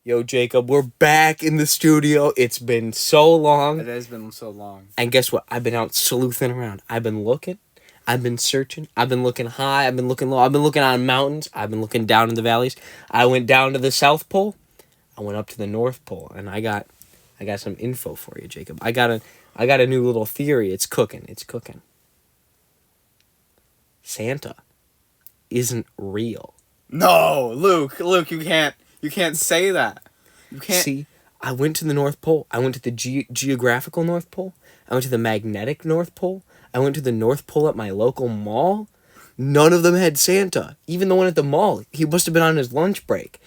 Yo, Jacob, we're back in the studio. It's been so long. It has been so long. And guess what? I've been out sleuthing around. I've been looking. I've been searching. I've been looking high. I've been looking low. I've been looking on mountains. I've been looking down in the valleys. I went down to the South Pole. I went up to the North Pole, and I got some info for you, Jacob. I got a new little theory. It's cooking. It's cooking. Santa isn't real. No, Luke, you can't say that. You can't. See, I went to the North Pole. I went to the geographical North Pole. I went to the magnetic North Pole. I went to the North Pole at my local mall. None of them had Santa. Even the one at the mall, he must have been on his lunch break.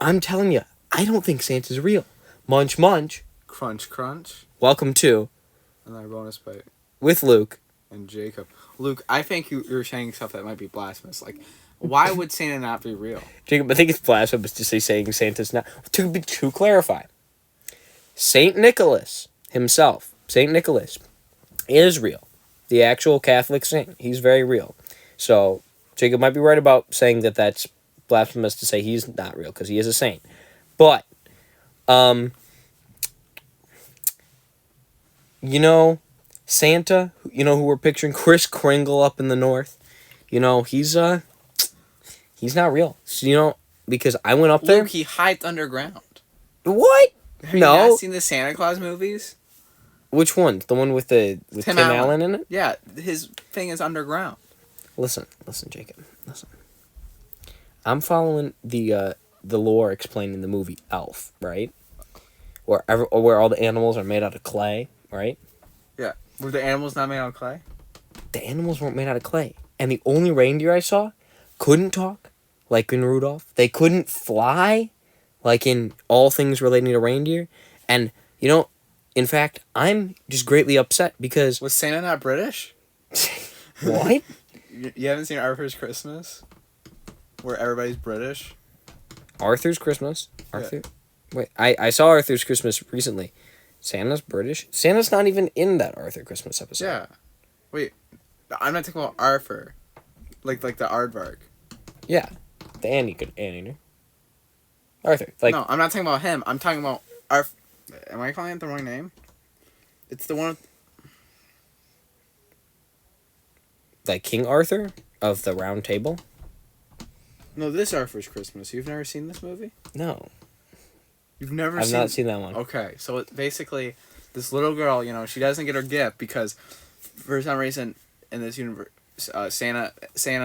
I'm telling you, I don't think Santa's real. Munch, munch. Crunch, crunch. Welcome to And our bonus bite. With Luke. And Jacob. Luke, I think you're saying stuff that might be blasphemous. Like, why would Santa not be real? Jacob, I think it's blasphemous to say saying Santa's not. To clarify, Saint Nicholas himself, Saint Nicholas, is real. The actual Catholic saint. He's very real. So, Jacob might be right about saying that that's blasphemous to say he's not real, because he is a saint. But, Santa, who we're picturing, Kris Kringle up in the north, he's not real. So, because I went up there. Luke, he hides underground. What? Have you not seen the Santa Claus movies? Which one? The one with Tim Allen in it? Yeah, his thing is underground. Listen, Jacob. Listen. I'm following the lore explained in the movie Elf, right? Where all the animals are made out of clay, right? Yeah. Were the animals not made out of clay? The animals weren't made out of clay. And the only reindeer I saw couldn't talk, like in Rudolph. They couldn't fly, like in all things relating to reindeer. And, in fact, I'm just greatly upset because... Was Santa not British? What? You haven't seen Arthur's Christmas? Where everybody's British? Arthur's Christmas? Arthur? Yeah. Wait, I saw Arthur's Christmas recently. Santa's British? Santa's not even in that Arthur Christmas episode. Yeah. Wait, I'm not talking about Arthur. Like the aardvark. Yeah. The anteater. Arthur. No, I'm not talking about him. I'm talking about Arthur. Am I calling it the wrong name? It's the one with... Like King Arthur of the Round Table? No, this Arthur's Christmas. You've never seen this movie? No. You've never I've not seen that one. Okay, so it's basically this little girl, she doesn't get her gift because for some reason in this universe, Santa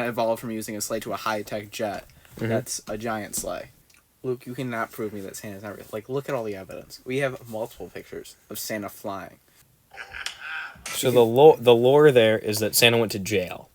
evolved from using a sleigh to a high-tech jet. Mm-hmm. That's a giant sleigh. Luke, you cannot prove me that Santa's not real. Like, look at all the evidence. We have multiple pictures of Santa flying. So the lore there is that Santa went to jail.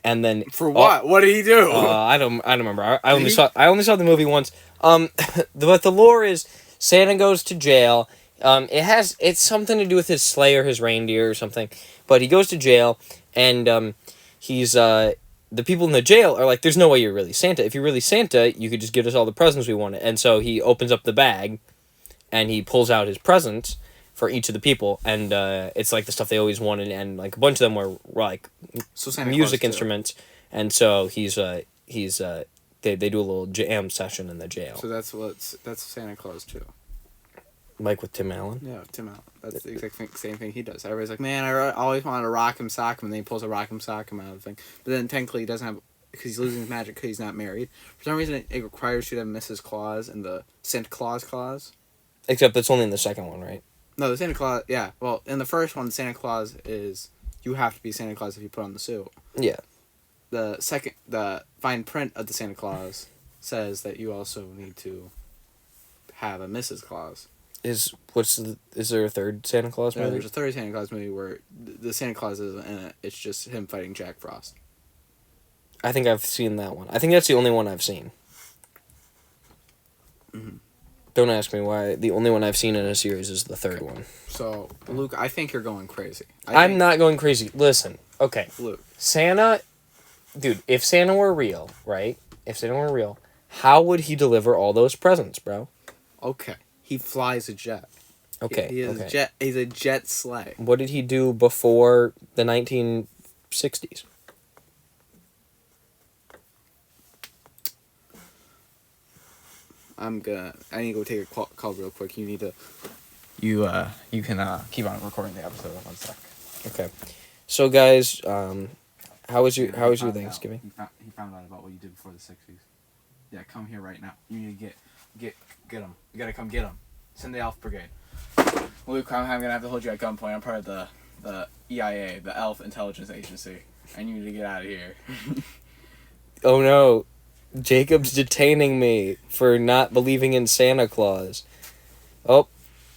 And then for what? What did he do? I don't remember. I only saw the movie once. But the lore is Santa goes to jail. It's something to do with his sleigh or his reindeer or something. But he goes to jail, and he's the people in the jail are like, "There's no way you're really Santa. If you're really Santa, you could just give us all the presents we wanted." And so he opens up the bag, and he pulls out his presents for each of the people, and it's like the stuff they always wanted, and like a bunch of them were like music instruments, and so they do a little jam session in the jail. So that's Santa Claus too. Like with Tim Allen? Yeah, Tim Allen. That's the exact same thing he does. Everybody's like, man, I always wanted to rock him, sock him, and then he pulls a rock him, sock him out of the thing. But then technically he doesn't have, because he's losing his magic because he's not married. For some reason it requires you to have Mrs. Claus and the Santa Claus. Except it's only in the second one, right? No, the Santa Claus, yeah. Well, in the first one, Santa Claus is, you have to be Santa Claus if you put on the suit. Yeah. The fine print of the Santa Claus says that you also need to have a Mrs. Claus. Is there a third Santa Claus movie? Yeah, there's a third Santa Claus movie where the Santa Claus isn't in it. It's just him fighting Jack Frost. I think I've seen that one. I think that's the only one I've seen. Mm-hmm. Don't ask me why. The only one I've seen in a series is the third one. So, Luke, I think you're going crazy. I'm not going crazy. Listen, okay. Luke. Santa, dude, if Santa were real, right? If Santa were real, how would he deliver all those presents, bro? Okay. He flies a jet. Okay. He's a jet sleigh. What did he do before the 1960s? I need to go take a call real quick. You need to. You can keep on recording the episode. 1 sec. Okay. So guys, how was your Thanksgiving? He found out about what you did before the 60s. Yeah, come here right now. You need to get him. You gotta come get him. Send the Elf Brigade. Luke, I'm gonna have to hold you at gunpoint. I'm part of the EIA, the Elf Intelligence Agency, and you need to get out of here. Oh no, Jacob's detaining me for not believing in Santa Claus. Oh,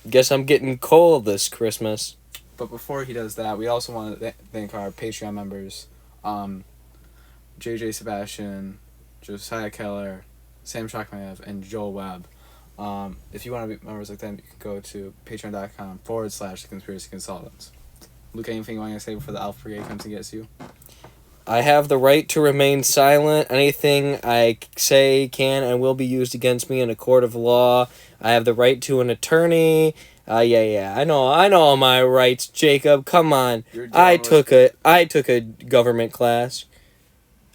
guess I'm getting cold this Christmas. But before he does that, we also want to thank our Patreon members, JJ Sebastian, Josiah Keller, Sam Shockmayev, and Joel Webb. If you want to be members like them, you can go to patreon.com/The Conspiracy Consultants. Luke, anything you want to say before the Elf Brigade comes and gets you? I have the right to remain silent. Anything I say can and will be used against me in a court of law. I have the right to an attorney. Yeah. I know all my rights, Jacob. Come on. I took a government class.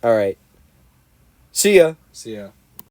All right. See ya. See ya.